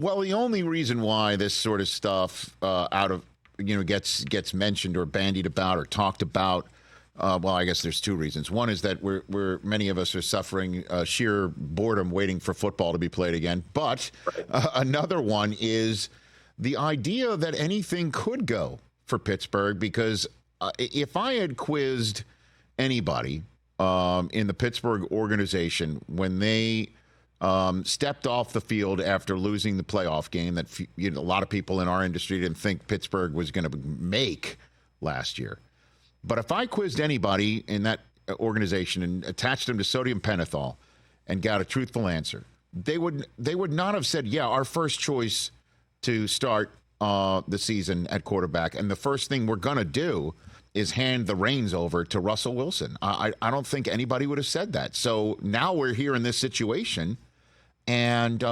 Well, the only reason why this sort of stuff gets mentioned or bandied about or talked about, well, I guess there's two reasons. One is that we're many of us are suffering sheer boredom waiting for football to be played again. But another one is the idea that anything could go for Pittsburgh, because if I had quizzed anybody in the Pittsburgh organization when they stepped off the field after losing the playoff game that a lot of people in our industry didn't think Pittsburgh was going to make last year. But if I quizzed anybody in that organization and attached them to sodium pentothal and got a truthful answer, they would not have said, yeah, our first choice to start the season at quarterback, and the first thing we're going to do is hand the reins over to Russell Wilson. I don't think anybody would have said that. So now we're here in this situation, and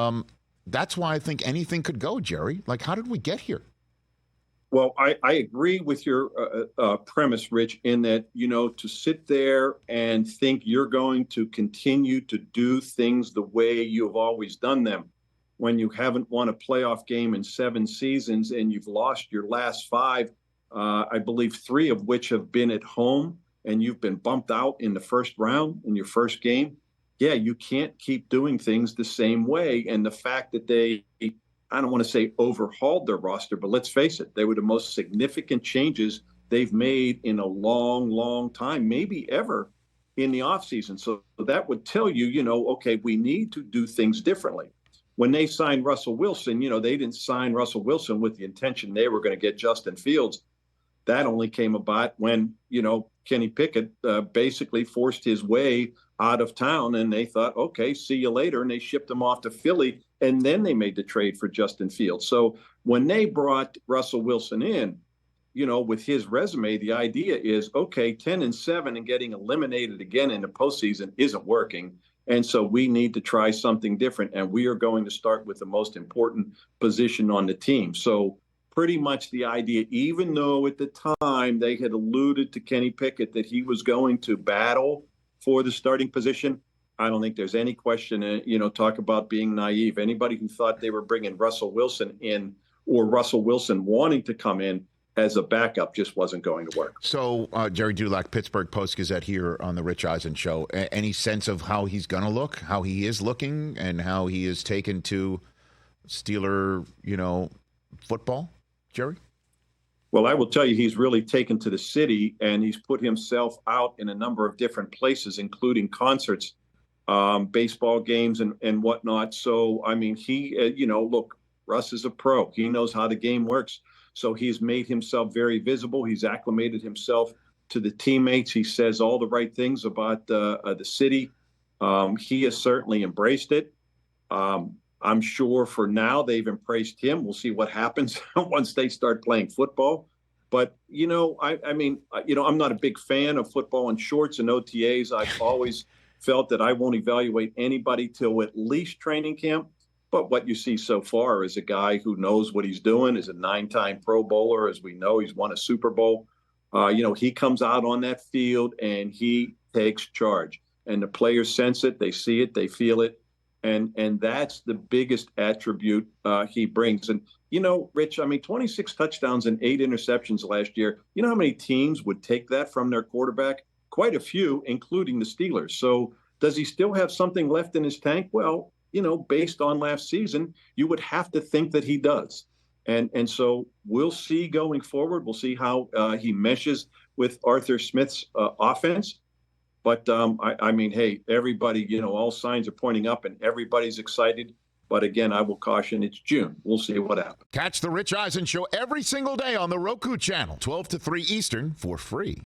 that's why I think anything could go, Gerry. Like, how did we get here? Well, I agree with your premise, Rich, in that, to sit there and think you're going to continue to do things the way you've always done them when you haven't won a playoff game in 7 seasons and you've lost your last 5, I believe 3 of which have been at home, and you've been bumped out in the first round in your first game. Yeah, you can't keep doing things the same way. And the fact that they, I don't want to say overhauled their roster, but let's face it, they were the most significant changes they've made in a long, long time, maybe ever in the offseason. So that would tell you, okay, we need to do things differently. When they signed Russell Wilson, they didn't sign Russell Wilson with the intention they were going to get Justin Fields. That only came about when, Kenny Pickett basically forced his way out of town, and they thought, okay, see you later. And they shipped him off to Philly, and then they made the trade for Justin Fields. So when they brought Russell Wilson in, with his resume, the idea is, okay, 10-7 and getting eliminated again in the postseason isn't working. And so we need to try something different. And we are going to start with the most important position on the team. So pretty much the idea, even though at the time they had alluded to Kenny Pickett that he was going to battle for the starting position, I don't think there's any question, talk about being naive. Anybody who thought they were bringing Russell Wilson in, or Russell Wilson wanting to come in as a backup, just wasn't going to work. So, Gerry Dulac, Pittsburgh Post-Gazette here on the Rich Eisen Show. Any sense of how he's going to look, how he is looking, and how he is taken to Steeler, football, Gerry? Well, I will tell you, he's really taken to the city, and he's put himself out in a number of different places, including concerts, baseball games, and whatnot. So, I mean, he, look, Russ is a pro. He knows how the game works. So he's made himself very visible. He's acclimated himself to the teammates. He says all the right things about the city. He has certainly embraced it. I'm sure for now they've embraced him. We'll see what happens once they start playing football. But, I'm not a big fan of football in shorts and OTAs. I've always felt that I won't evaluate anybody till at least training camp. But what you see so far is a guy who knows what he's doing, is a 9-time Pro Bowler. As we know, he's won a Super Bowl. He comes out on that field and he takes charge. And the players sense it, they see it, they feel it. And that's the biggest attribute he brings. And, Rich, 26 touchdowns and 8 interceptions last year. You know how many teams would take that from their quarterback? Quite a few, including the Steelers. So does he still have something left in his tank? Well, based on last season, you would have to think that he does. And so we'll see going forward. We'll see how he meshes with Arthur Smith's offense. But, hey, everybody, all signs are pointing up and everybody's excited. But again, I will caution, it's June. We'll see what happens. Catch the Rich Eisen Show every single day on the Roku channel, 12 to 3 Eastern, for free.